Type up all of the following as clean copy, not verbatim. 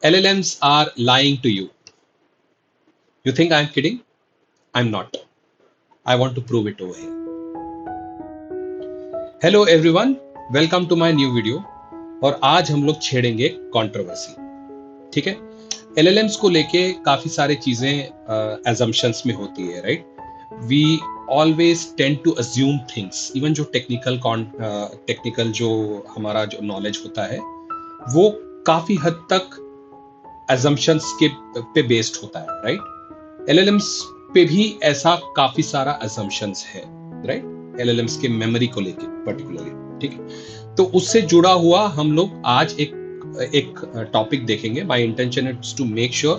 LLMs are lying to you. You think I'm kidding? I'm not. I want to prove it over here. Hello everyone, welcome to my new video. और आज हम लोग छेड़ेंगे controversy. ठीक है. LLMs को लेके काफी सारे चीजें assumptions में होती है, right? We always tend to assume things. Even जो टेक्निकल जो हमारा जो नॉलेज होता है वो काफी हद तक assumptions के पे बेस्ड होता है, राइट? LLMs पे भी ऐसा काफी सारा assumptions है, राइट? LLMs के मेमोरी को लेके पर्टिकुलरली, ठीक है. तो उससे जुड़ा हुआ हम लोग आज एक टॉपिक देखेंगे. My intention is to make sure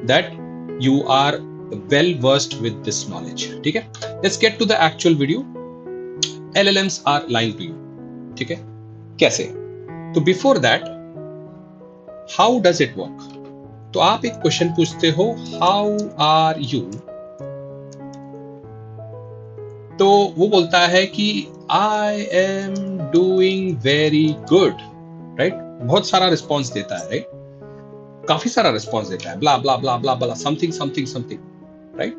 that you are well versed with this knowledge. ठीक है. Let's get to the actual video. LLMs are lying to you. ठीक है. कैसे? तो before that, how does it work? तो आप एक question पूछते हो, हाउ आर यू? तो वो बोलता है कि I am doing very good, right? बहुत सारा रिस्पॉन्स देता है, राइट? काफी सारा रिस्पॉन्स देता है, blah blah blah blah blah, something something something, right?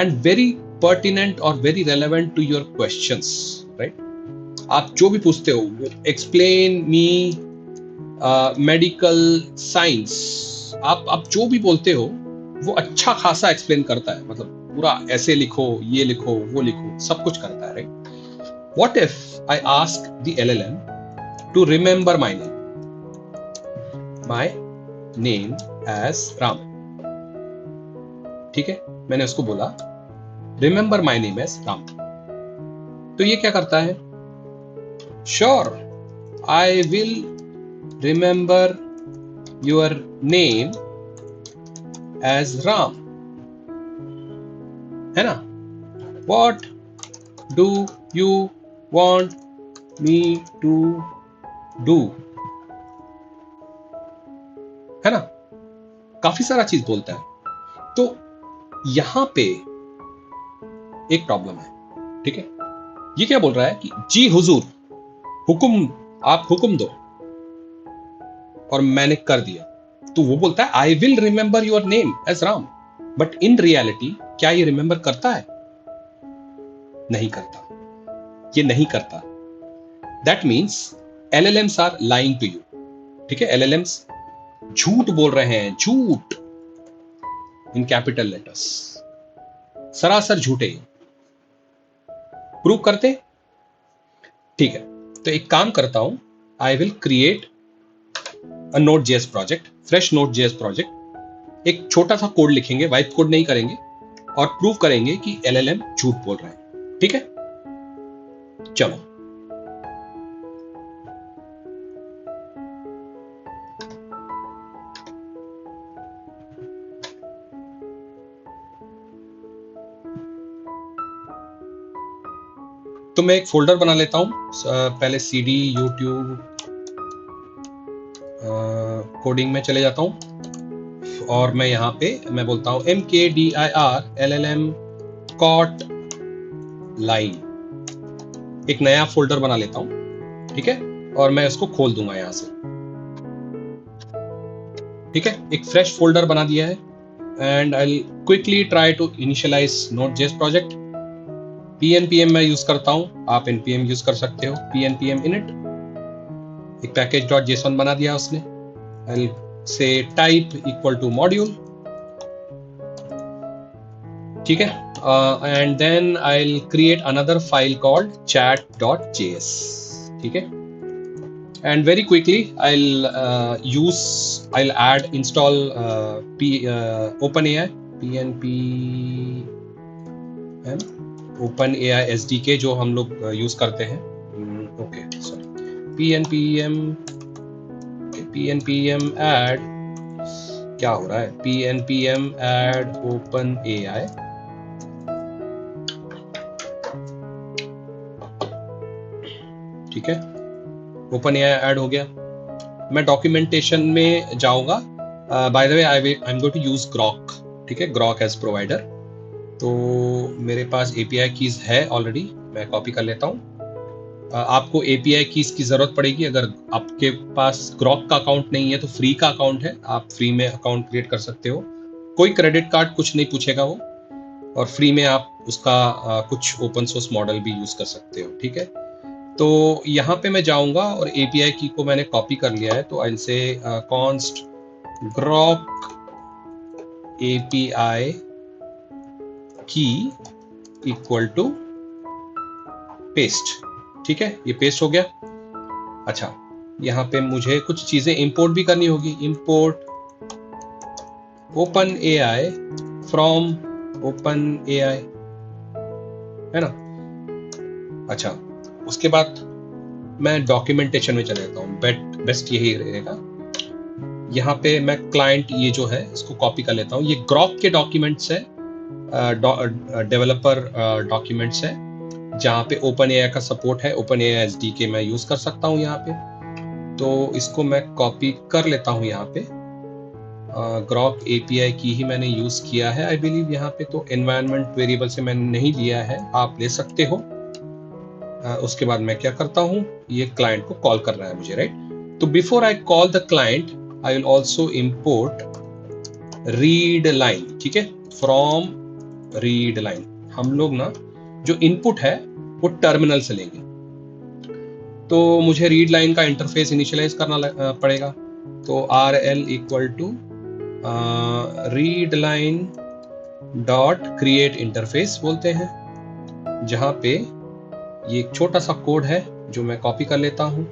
And very pertinent और very relevant to your questions, right? आप जो भी पूछते हो, एक्सप्लेन मी मेडिकल साइंस, आप जो भी बोलते हो वो अच्छा खासा एक्सप्लेन करता है. मतलब पूरा ऐसे लिखो, ये लिखो, वो लिखो, सब कुछ करता है, right? What if I ask the LLM to remember my name as Ram. ठीक है. मैंने उसको बोला remember my name as Ram. तो ये क्या करता है? Sure, I will remember your name as Ram. है ना? What do you want me to do? है ना? काफी सारा चीज बोलता है. तो यहां पे एक प्रॉब्लम है. ठीक है. ये क्या बोल रहा है कि जी हुजूर, हुक्म, आप हुक्म दो, और मैंने कर दिया. तो वो बोलता है I will remember your name as Ram. But in reality क्या ये रिमेंबर करता है? नहीं करता. ये नहीं करता. That means LLMs are lying to you. ठीक है. LLMs झूठ बोल रहे हैं, झूठ इन कैपिटल लेटर्स, सरासर झूठे. प्रूव करते? ठीक है. तो एक काम करता हूं, I will create a Node.js project, fresh Node.js project. एक छोटा सा कोड लिखेंगे, वाइट कोड नहीं करेंगे, और प्रूव करेंगे कि LLM झूठ बोल रहा है. ठीक है. चलो. तो मैं एक फोल्डर बना लेता हूं. पहले CD YouTube कोडिंग में चले जाता हूं, और मैं यहाँ पे मैं बोलता हूँ mkdir LLM caught line. एक नया फोल्डर बना लेता हूँ. ठीक है. और मैं इसको खोल दूंगा यहां से. ठीक है. एक फ्रेश फोल्डर बना दिया है. And I quickly try to initialize Node.js project. pnpm मैं यूज करता हूं, आप npm यूज कर सकते हो. pnpm init. एक package.json बना दिया उसने. I'll say type equal to module. ठीक है. And then I'll create another file called chat.js. ठीक है. And very quickly I'll install OpenAI, pnpm OpenAI SDK जो हम लोग यूज करते हैं. ओके, सॉरी, pnpm add, क्या हो रहा है? pnpm add OpenAI. ठीक है. OpenAI ऐड हो गया. मैं डॉक्यूमेंटेशन में जाऊंगा. By the way I am going to use Grok. ठीक है. Grok as provider. तो मेरे पास API कीज है ऑलरेडी, मैं कॉपी कर लेता हूं. आपको एपीआई कीज की जरूरत पड़ेगी। अगर आपके पास ग्रॉक का अकाउंट नहीं है तो फ्री का अकाउंट है, आप फ्री में अकाउंट क्रिएट कर सकते हो। कोई क्रेडिट कार्ड कुछ नहीं पूछेगा वो, और फ्री में आप उसका कुछ ओपन सोर्स मॉडल भी यूज कर सकते हो। ठीक है, तो यहाँ पे मैं जाऊंगा और एपीआई की को मैंने कॉपी कर लिया है, तो आई विल से कॉन्स्ट ग्रॉक एपीआई की इक्वल टू पेस्ट। ठीक है, ये पेस्ट हो गया। अच्छा, यहाँ पे मुझे कुछ चीजें इंपोर्ट भी करनी होगी। Import open AI from open AI, है ना। अच्छा, उसके बाद मैं डॉक्यूमेंटेशन में चले जाता हूँ, बेस्ट यही रहेगा। यहाँ पे मैं क्लाइंट ये जो है इसको कॉपी कर लेता हूँ। ये ग्रॉक के डॉक्यूमेंट्स है, डेवलपर डॉक्यूमेंट्स है, जहाँ पे ओपन एआई का सपोर्ट है। ओपन एआई एसडीके मैं यूज कर सकता हूँ यहाँ पे, तो इसको मैं कॉपी कर लेता हूँ यहाँ पे। ग्रॉक एपीआई की ही मैंने यूज किया है आई बिलीव यहाँ पे, तो एनवायरनमेंट वेरिएबल से मैंने नहीं लिया है, आप ले सकते हो। उसके बाद मैं क्या करता हूँ, ये क्लाइंट को कॉल कर रहा है मुझे, राइट। तो before I call the client I will also import read line. ठीक है, फ्रॉम रीड लाइन हम लोग ना जो इनपुट है वो टर्मिनल से लेंगे, तो मुझे रीड लाइन का इंटरफेस इनिशियलाइज करना पड़ेगा। तो R L equal to read line dot create interface बोलते हैं, जहां पे ये एक छोटा सा कोड है जो मैं कॉपी कर लेता हूं।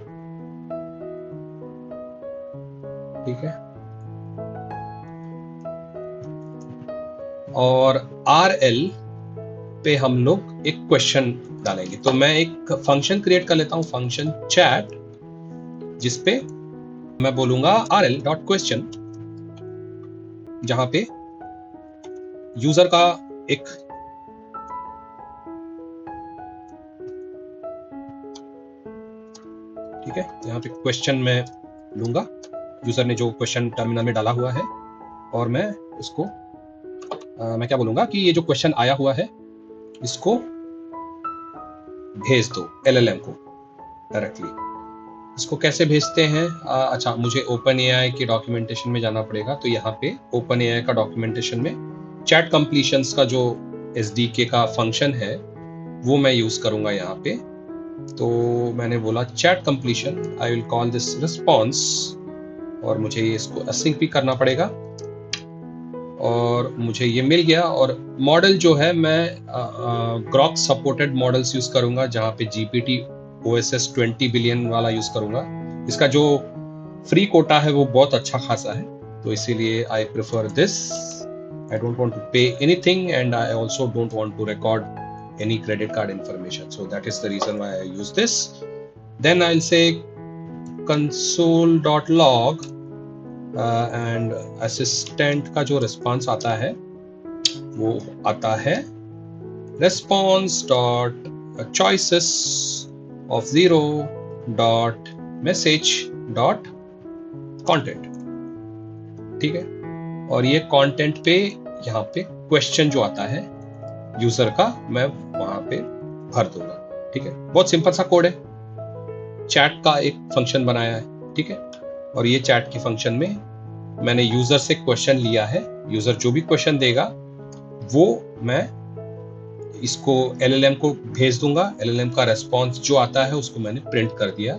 ठीक है, और आर एल पे हम लोग एक क्वेश्चन डालेंगे। तो मैं एक फंक्शन क्रिएट कर लेता हूं, फंक्शन चैट, जिसपे मैं बोलूंगा आर एल डॉट क्वेश्चन, जहां पे यूजर का एक ठीक है, यहाँ पे क्वेश्चन मैं लूंगा, यूजर ने जो क्वेश्चन टर्मिनल में डाला हुआ है, और मैं उसको मैं क्या बोलूंगा कि ये जो क्वेश्चन आया हुआ है इसको भेज दो एलएलएम को डायरेक्टली। इसको कैसे भेजते हैं? अच्छा, मुझे ओपन एआई के डॉक्यूमेंटेशन में जाना पड़ेगा। तो यहाँ पे ओपन एआई का डॉक्यूमेंटेशन में चैट कंप्लीशंस का जो एसडीके का फंक्शन है वो मैं यूज करूंगा यहाँ पे। तो मैंने बोला chat completion, I will call this response, और मुझे इसको असिंक भी करना पड़ेगा, और मुझे ये मिल गया। और मॉडल जो है मैं ग्रॉक सपोर्टेड मॉडल्स यूज करूंगा, जहाँ पे जीपीटी ओएसएस 20 बिलियन वाला यूज करूंगा। इसका जो फ्री कोटा है वो बहुत अच्छा खासा है, तो इसीलिए I prefer this. I don't want to pay anything and I also don't want to record any credit card information, so that is the reason why I use this. Then I will say console.log and assistant का जो response आता है वो आता है response dot choices of 0 dot message dot content। ठीक है, और ये कंटेंट पे यहाँ पे क्वेश्चन जो आता है यूजर का मैं वहां पे भर दूंगा। ठीक है, बहुत सिंपल सा कोड है, चैट का एक फंक्शन बनाया है। ठीक है, और ये चैट की फंक्शन में मैंने यूजर से क्वेश्चन लिया है, यूजर जो भी क्वेश्चन देगा वो मैं इसको एलएलएम को भेज दूंगा। एलएलएम का रेस्पॉन्स जो आता है उसको मैंने प्रिंट कर दिया,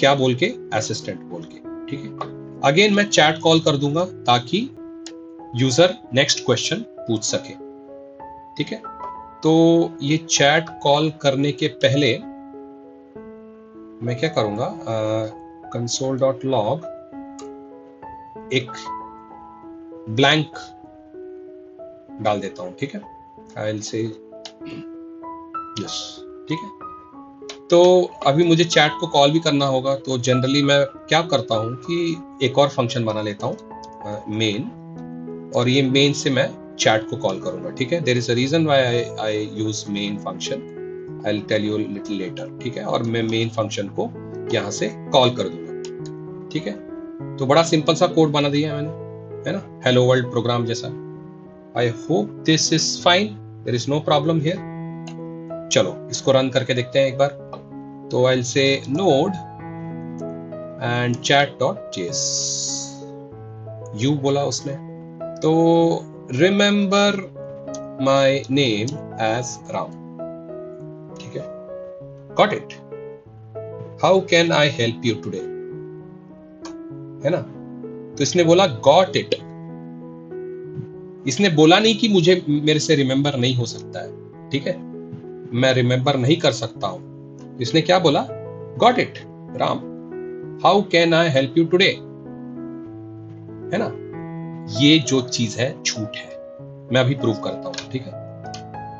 क्या बोल के? असिस्टेंट बोल के। ठीक है, अगेन मैं चैट कॉल कर दूंगा ताकि यूजर नेक्स्ट क्वेश्चन पूछ सके। ठीक है, तो ये चैट कॉल करने के पहले मैं क्या करूंगा, console.log एक ब्लैंक डाल देता हूं। ठीक है, आई विल से यस। ठीक है, तो अभी मुझे चैट को कॉल भी करना होगा, तो जनरली मैं क्या करता हूं कि एक और फंक्शन बना लेता हूं मेन, और ये मेन से मैं चैट को कॉल करूंगा। ठीक है, there is a reason why I use main function, I will tell you little later. ठीक है, और मैं मेन फंक्शन को यहां से कॉल कर दूंगा। ठीक है, तो बड़ा सिंपल सा कोड बना दिया मैंने, है ना, हेलो वर्ल्ड प्रोग्राम जैसा। I hope this is fine, there is no problem here. चलो इसको रन करके देखते हैं एक बार। तो I'll say node and chat.js. you बोला उसने, तो remember my name as Ram. ठीक है, got it? How can I help you today? है ना? तो इसने बोला got it. इसने बोला नहीं कि मुझे मेरे से रिमेंबर नहीं हो सकता है, ठीक है, मैं रिमेंबर नहीं कर सकता हूं. इसने क्या बोला? got it, Ram. How can I help you today? है ना? ये जो चीज है झूठ है. मैं अभी प्रूव करता हूं, ठीक है.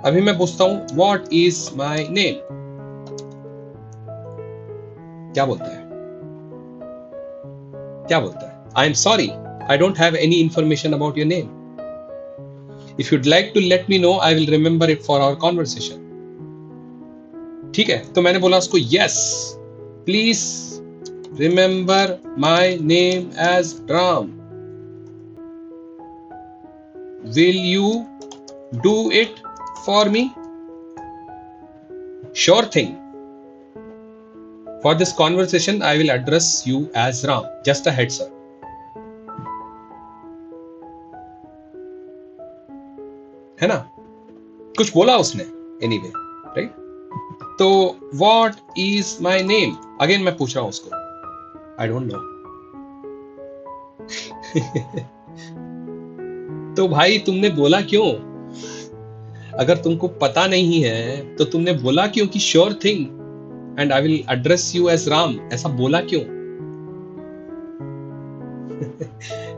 अभी मैं पूछता हूं व्हाट इज माय नेम. क्या बोलता है? क्या बोलता है? I am sorry, I don't have any information about your name. If you'd like to let me know I will remember it for our conversation. ठीक है, तो मैंने बोला उसको yes please remember my name as Ram. Will you do it for me? Sure thing. For this conversation, I will address you as Ram. Just a heads up. है ना? कुछ बोला उसने. Anyway, right? तो what is my name? Again मैं पूछ रहा हूं उसको. I don't know. तो भाई तुमने बोला क्यों? अगर तुमको पता नहीं है तो तुमने बोला क्यों कि sure thing and I will address you as Ram? ऐसा बोला क्यों?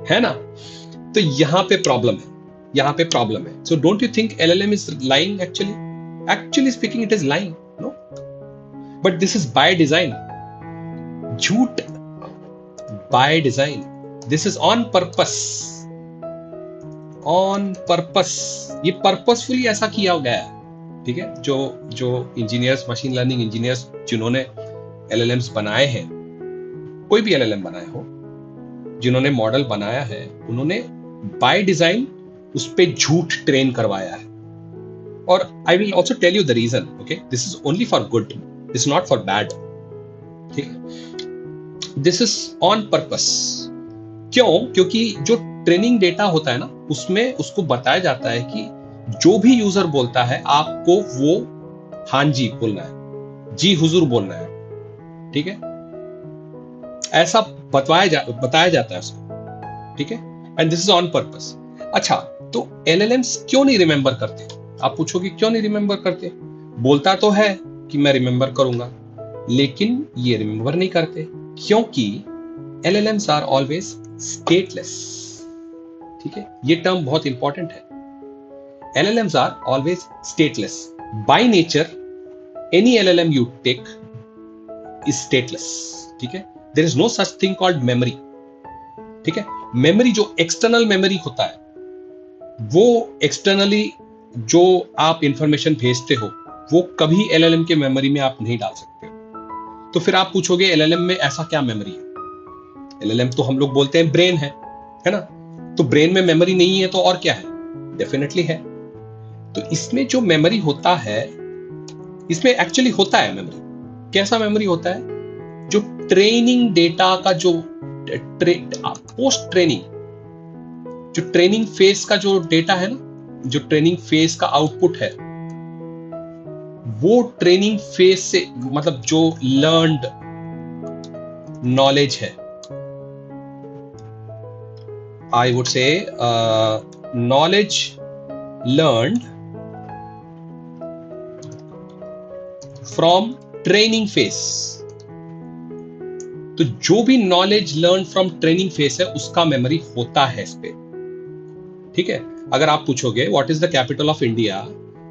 है ना? तो यहां पे प्रॉब्लम है. यहां पे प्रॉब्लम है. So don't you think LLM is lying actually? Actually speaking, it is lying, no? But this is by design. झूठ by design. This is on purpose. On purpose. ये purposefully ऐसा किया गया है. ठीक है, जो इंजीनियर्स, मशीन लर्निंग इंजीनियर्स जिन्होंने LLMs बनाए हैं, कोई भी LLM बनाए हो, जिन्होंने मॉडल बनाया है, उन्होंने बाय डिजाइन उस पे झूठ ट्रेन करवाया है. और I will also tell you the reason. Okay, this is only for good, this not for bad. ठीक है, दिस इज ऑन पर्पस. क्यों? क्योंकि जो ट्रेनिंग डेटा होता है ना, उसमें उसको बताया जाता है कि जो भी यूजर बोलता है आपको वो हाँ जी बोलना है, जी हुजूर बोलना है. ठीक है, ऐसा बताया जाता है उसको. ठीक है, and this is on purpose. अच्छा, तो LLMs क्यों नहीं रिमेंबर करते? आप पूछोगे क्यों नहीं रिमेंबर करते? बोलता तो है कि मैं रिमेंबर करूंगा, लेकिन ये रिमेंबर नहीं करते क्योंकि LLMs आर ऑलवेज स्टेटलेस. ठीक है, ये टर्म बहुत इंपॉर्टेंट है. LLMs are always stateless. By nature, any LLM you take is stateless. ठीक है, there is no such thing called memory. ठीक है, memory जो external memory होता है, वो externally जो आप इंफॉर्मेशन भेजते हो, वो कभी LLM के मेमोरी में आप नहीं डाल सकते हो. तो फिर आप पूछोगे LLM में ऐसा क्या मेमोरी है? LLM तो हम लोग बोलते हैं ब्रेन है ना? तो ब्रेन में मेमोरी नहीं है तो और क्या है? डेफिनेटली है. तो इसमें जो मेमोरी होता है, इसमें एक्चुअली होता है मेमोरी. कैसा मेमोरी होता है? जो ट्रेनिंग डेटा का जो पोस्ट ट्रेनिंग, जो ट्रेनिंग फेज का जो डेटा है ना, जो ट्रेनिंग फेज का आउटपुट है, वो ट्रेनिंग फेज से मतलब जो लर्न्ड नॉलेज है, I would say knowledge learned from training face. तो जो भी knowledge learn from training face है, उसका मेमोरी होता है इस पे. ठीक है, अगर आप पूछोगे what is the capital of India,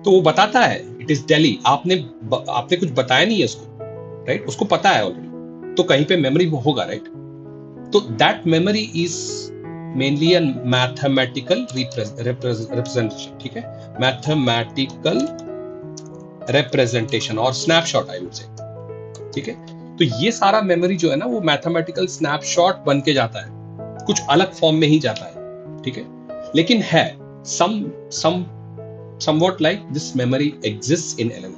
तो वो बताता है इट इज दिल्ली. आपने कुछ बताया नहीं है उसको, राइट? उसको पता है ऑलरेडी, तो कहीं पे मेमोरी होगा, राइट? तो that memory is mainly a mathematical representation. ठीक है, मैथमेटिकल रिप्रेजेंटेशन और स्नैपशॉट आई वुड से. ठीक है, तो ये सारा मेमोरी जो है ना, वो मैथमेटिकल स्नैपशॉट बन के जाता है, कुछ अलग फॉर्म में ही जाता है. ठीक है, लेकिन है somewhat like this memory exists in LLM,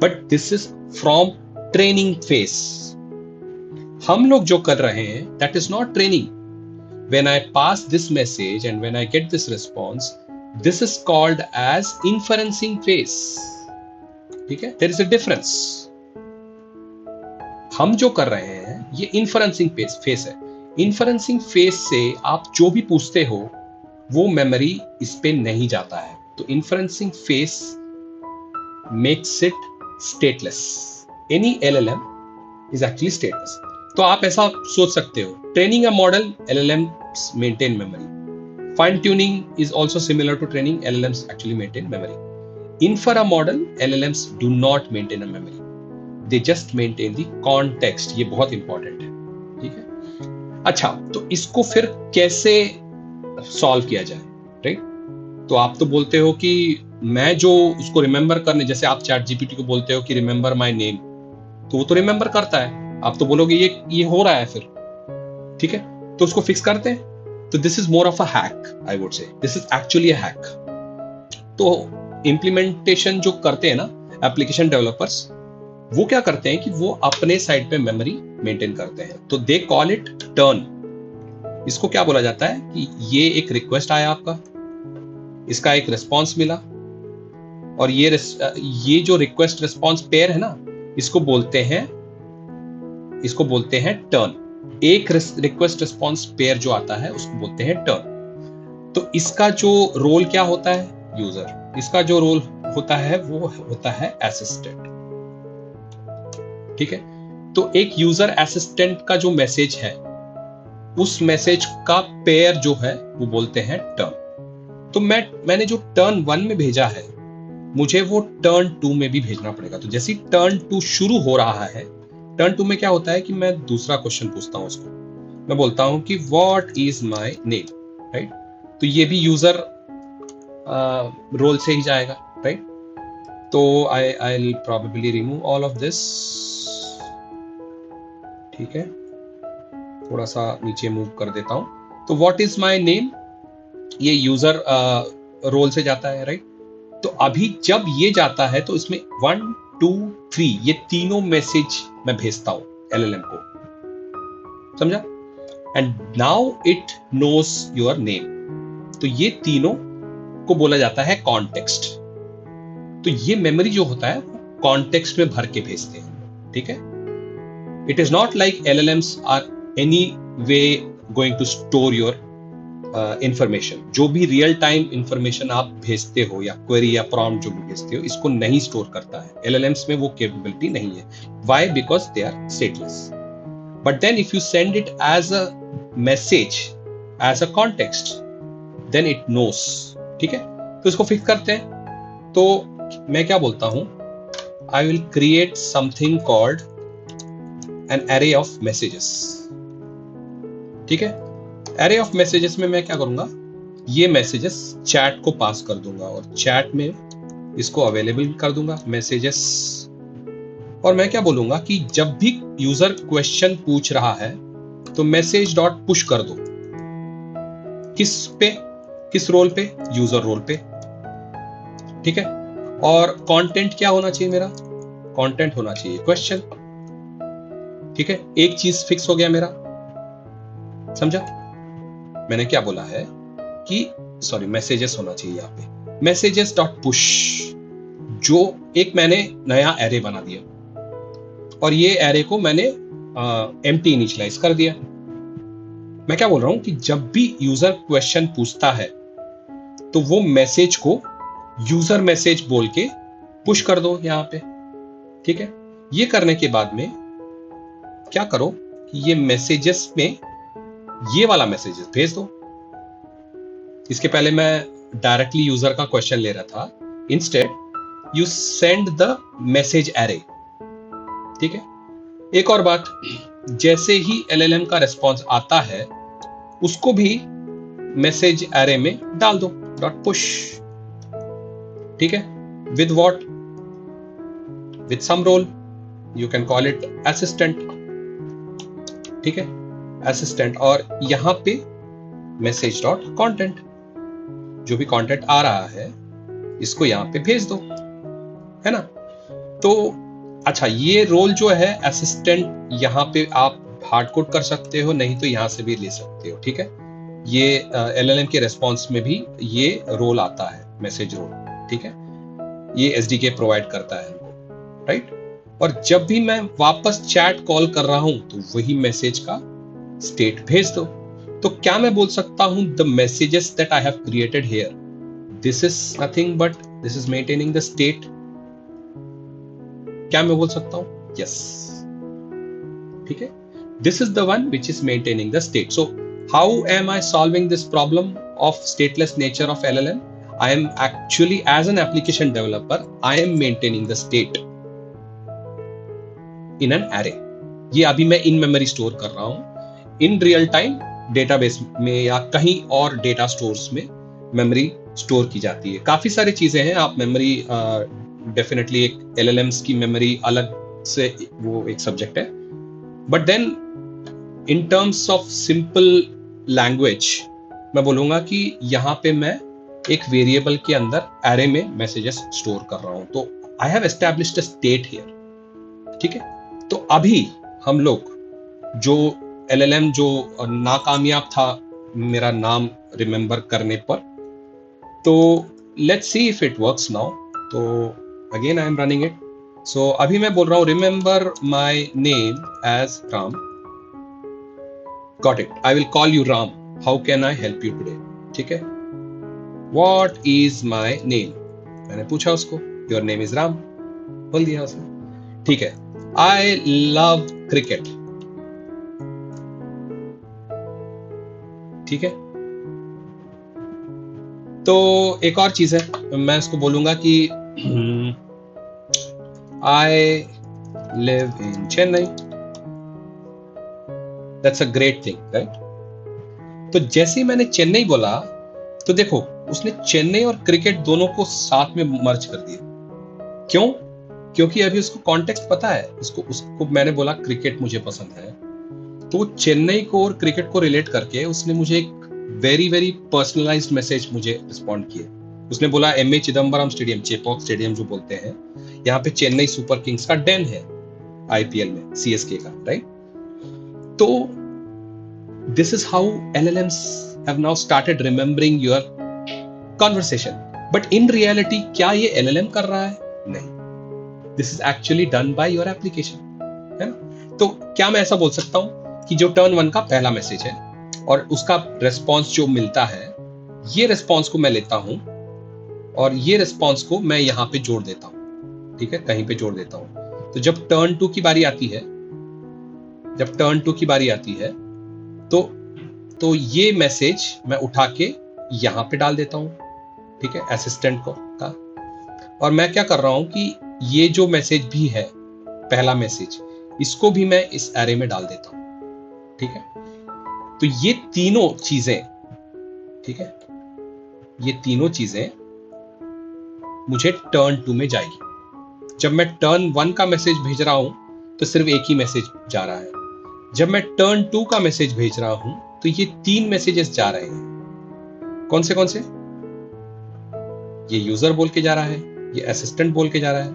but this is from training face. हम लोग जो कर रहे हैं that is not training. When I pass this message and when I get this response, this is called as inferencing phase. ठीक है, there is a difference. हम जो कर रहे हैं ये inferencing phase है। inferencing phase से आप जो भी पूछते हो वो मेमोरी इस पे नहीं जाता है, तो inferencing phase makes it stateless. Any LLM is actually stateless. तो आप ऐसा सोच सकते हो, training a model LLMs maintain memory. Fine tuning is also similar to training. LLMs actually maintain memory. Infer a model, LLMs do not maintain a memory. They just maintain the context. ये बहुत important है, ठीक है। अच्छा, तो इसको फिर कैसे सॉल्व किया जाए, राइट? तो आप तो बोलते हो कि मैं जो उसको रिमेंबर करने, जैसे आप चैट जीपीटी को बोलते हो कि रिमेंबर माय नेम, तो वो तो रिमेंबर करता है। आप तो बोलोगे ये हो रहा है फिर, ठीक है, तो उसको फिक्स करते हैं। तो this is more of a hack, I would say this is actually a hack. तो इंप्लीमेंटेशन जो करते हैं ना एप्लीकेशन डेवलपर्स, वो क्या करते हैं कि वो अपने साइड पे मेमोरी मेंटेन करते हैं, तो दे कॉल इट टर्न। इसको क्या बोला जाता है कि ये एक रिक्वेस्ट आया आपका, इसका एक रिस्पॉन्स मिला, और ये जो रिक्वेस्ट रिस्पॉन्स पेयर है ना, इसको बोलते हैं टर्न। एक रिक्वेस्ट रिस्पॉन्स पेयर जो आता है उसको बोलते हैं टर्न। तो इसका जो रोल क्या होता है, यूजर, इसका जो रोल होता है वो होता है असिस्टेंट, ठीक है। तो एक यूजर असिस्टेंट का जो मैसेज है, उस मैसेज का पेयर जो है वो बोलते हैं टर्न। तो मैंने जो टर्न 1 में भेजा है, मुझे वो टर्न 2 में भी भेजना पड़ेगा। तो जैसे टर्न 2 शुरू हो रहा है, टर्न 2 में क्या होता है कि मैं दूसरा क्वेश्चन पूछता हूं उसको, मैं बोलता हूं कि what is my name, right? तो ये भी यूजर रोल से ही जाएगा, राइट? तो I will probably remove all of this, ठीक है, थोड़ा सा नीचे मूव कर देता हूं। तो व्हाट इज माय नेम ये यूजर रोल से जाता है, राइट? तो अभी जब ये जाता है तो इसमें 1 2 3 ये तीनों मैसेज मैं भेजता हूं LLM को, समझा? And now it knows your name. तो ये तीनों को बोला जाता है कॉन्टेक्स्ट। तो ये मेमोरी जो होता है कॉन्टेक्स्ट में भर के भेजते हैं, ठीक है। It is not like LLMs are anyway going to store your information. जो भी रियल टाइम इंफॉर्मेशन आप भेजते हो या क्वेरी या प्रॉम्प्ट जो भी भेजते हो, इसको नहीं स्टोर करता है। LLMs में वो कैपेबिलिटी नहीं है। Why? Because they are stateless. But then if you send it as a message, as a context, then it knows, ठीक है। तो इसको फिक्स करते हैं। तो मैं क्या बोलता हूं, I will create something called an array of messages, ठीक है। एरे ऑफ मैसेजेस में मैं क्या करूंगा, ये मैसेजेस चैट को पास कर दूंगा और चैट में इसको अवेलेबल कर दूंगा मैसेजेस। और मैं क्या बोलूंगा कि जब भी यूजर क्वेश्चन पूछ रहा है तो मैसेज डॉट पुश कर दो। किस रोल पे? यूजर रोल पे, ठीक है। और कंटेंट क्या होना चाहिए मेरा? कंटेंट होना चाहिए क्वेश्चन, ठीक है। एक चीज फिक्स हो गया मेरा, समझा? मैंने क्या बोला है कि सॉरी मैसेजेस होना चाहिए यहाँ पे, मैसेजेस डॉट पुश, जो एक मैंने नया एरे बना दिया और ये एरे को मैंने एम्प्टी इनिशियलाइज कर दिया। मैं क्या बोल रहा हूं कि जब भी यूजर क्वेश्चन पूछता है तो वो मैसेज को यूजर मैसेज बोल के पुश कर दो यहाँ पे, ठीक है। ये करने के बाद में क्या करो कि ये मैसेजेस में ये वाला मैसेजेस भेज दो। इसके पहले मैं डायरेक्टली यूजर का क्वेश्चन ले रहा था, instead you send the message array, ठीक है। एक और बात, जैसे ही LLM का रिस्पॉन्स आता है उसको भी मैसेज एरे में डाल दो, डॉट पुश, ठीक है। With what? With some role, you can call it assistant, ठीक है, असिस्टेंट। और यहां पे मैसेज डॉट कॉन्टेंट, जो भी कंटेंट आ रहा है इसको यहां पे भेज दो, है ना। तो अच्छा, ये रोल जो है असिस्टेंट, यहाँ पे आप हार्ड कोड कर सकते हो, नहीं तो यहाँ से भी ले सकते हो, ठीक है। ये LLM के रेस्पॉन्स में भी ये रोल आता है, मैसेज रोल, ठीक है। ये SDK प्रोवाइड करता है हमको, राइट। और जब भी मैं वापस चैट कॉल कर रहा हूं तो वही मैसेज का स्टेट भेज दो। तो क्या मैं बोल सकता हूं, the messages that I have created here, this is nothing but this is maintaining the state. क्या मैं बोल सकता हूं? यस, ठीक है, this is the one which is maintaining the state. So how am I solving this problem of stateless nature of LLM? I am actually, as an application developer, I am maintaining the state in an array. ये अभी मैं in memory store कर रहा हूं, in real time database में या कहीं और डेटा स्टोर्स में मेमोरी स्टोर की जाती है। काफी सारी चीजें हैं, आप मेमोरी डेफिनेटली एक LLMs की मेमोरी अलग से वो एक सब्जेक्ट है, but then in terms of simple language मैं बोलूंगा कि यहाँ पे मैं एक वेरिएबल के अंदर एरे में मैसेजेस स्टोर कर रहा हूं। तो I have established a state here, ठीक है। तो अभी हम लोग जो LLM जो नाकामयाब था मेरा नाम रिमेंबर करने पर, तो let's see if it works now. तो again I am running it. So अभी मैं बोल रहा हूं remember my name as Ram, got it, I will call you Ram, how can I help you today, ठीक है। What is my name? मैंने पूछा उसको, Your name is Ram, बोल दिया उसने, ठीक है। I love cricket, ठीक है। तो एक और चीज है, मैं उसको बोलूंगा कि I live in Chennai, that's a great thing, right? तो जैसे ही मैंने चेन्नई बोला तो देखो उसने चेन्नई और क्रिकेट दोनों को साथ में मर्ज कर दिया। क्यों? क्योंकि अभी उसको कॉन्टेक्स्ट पता है, उसको मैंने बोला क्रिकेट मुझे पसंद है, तो चेन्नई को और क्रिकेट को रिलेट करके उसने मुझे एक वेरी वेरी पर्सनलाइज्ड मैसेज मुझे रिस्पॉन्ड किया। उसने बोला MA Chidambaram stadium, Chepauk stadium जो बोलते हैं, यहाँ पे चेन्नई सुपर किंग्स का डेन है IPL में, CSK का, राइट। तो this is how LLMs have now started remembering your conversation. But in reality, क्या ये LLM कर रहा है? नहीं. This is actually done by your application. है ना? तो क्या मैं ऐसा बोल सकता हूं कि जो टर्न 1 का पहला मैसेज है और उसका रेस्पॉन्स जो मिलता है, ये रेस्पॉन्स को मैं लेता हूं और ये रेस्पॉन्स को मैं यहां पे जोड़ देता हूं, ठीक है, कहीं पे जोड़ देता हूं। तो जब टर्न 2 की बारी आती है, तो ये मैसेज मैं उठा के यहां पे डाल देता हूं, ठीक है, असिस्टेंट का। और मैं क्या कर रहा हूं कि ये जो मैसेज भी है, पहला मैसेज, इसको भी मैं इस एरे में डाल देता हूं, ठीक है। तो ये तीनों चीजें, ठीक है, ये तीनों चीजें मुझे टर्न 2 में जाएगी। जब मैं टर्न 1 का मैसेज भेज रहा हूं तो सिर्फ एक ही मैसेज जा रहा है। जब मैं टर्न 2 का मैसेज भेज रहा हूं तो ये 3 मैसेजेस जा रहे हैं। कौन से? ये यूजर बोल के जा रहा है, ये असिस्टेंट बोल के जा रहा है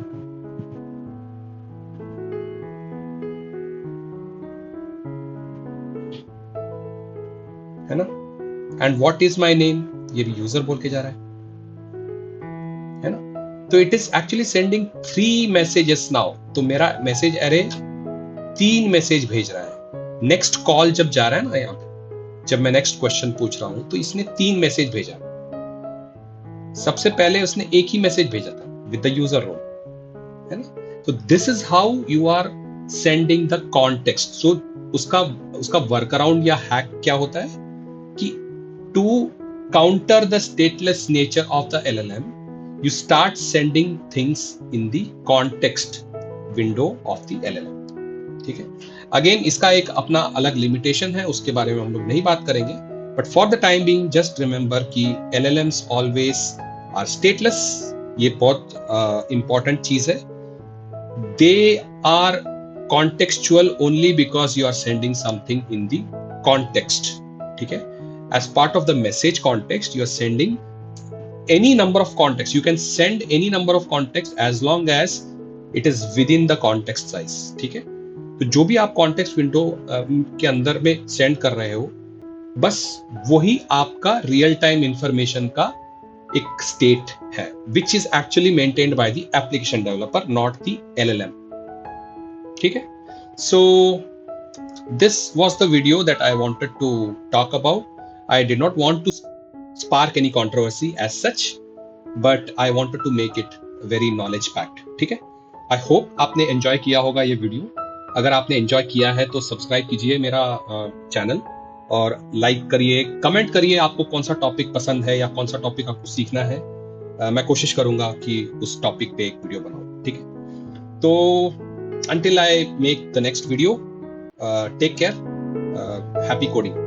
ना। And what is my name, ये भी यूजर बोल के जा रहा है ना। तो it is actually sending 3 messages now. तो मेरा मैसेज अरे 3 मैसेज भेज रहा है। नेक्स्ट कॉल जब जा रहा है ना, यहां पे जब मैं नेक्स्ट क्वेश्चन पूछ रहा हूं तो इसने 3 मैसेज भेजा। सबसे पहले उसने एक ही मैसेज भेजा था विद द यूजर रोल, है ना। तो this is how you are sending the context. So उसका वर्क अराउंड या हैक क्या होता है कि to counter the stateless nature of the LLM, you start sending things in the context window of the LLM, ठीक है। Again इसका एक अपना अलग लिमिटेशन है, उसके बारे में हम लोग नहीं बात करेंगे, but for the time being just remember कि LLMs ऑलवेज आर स्टेटलेस। ये बहुत इंपॉर्टेंट चीज है। They are contextual only because you are sending something in the context, ठीक है। As part of the message context you are sending any number of contexts. You can send any number of contexts as long as it is with in the context size, ठीक है। तो जो भी आप context window के अंदर में send कर रहे हो, बस वही आपका रियल टाइम इंफॉर्मेशन का एक स्टेट है, which is actually maintained by the application developer, not the LLM, ठीक है। सो this was the video that I wanted to talk about. I did not want to spark any controversy as such, but I wanted to make it very knowledge packed, ठीक है। I hope आपने enjoy किया होगा ये video. अगर आपने enjoy किया है तो सब्सक्राइब कीजिए मेरा चैनल और लाइक करिए, कमेंट करिए आपको कौन सा टॉपिक पसंद है या कौन सा टॉपिक आपको सीखना है। मैं कोशिश करूंगा कि उस टॉपिक पे एक वीडियो बनाऊं, ठीक है। तो until I make the next video, take care, happy coding.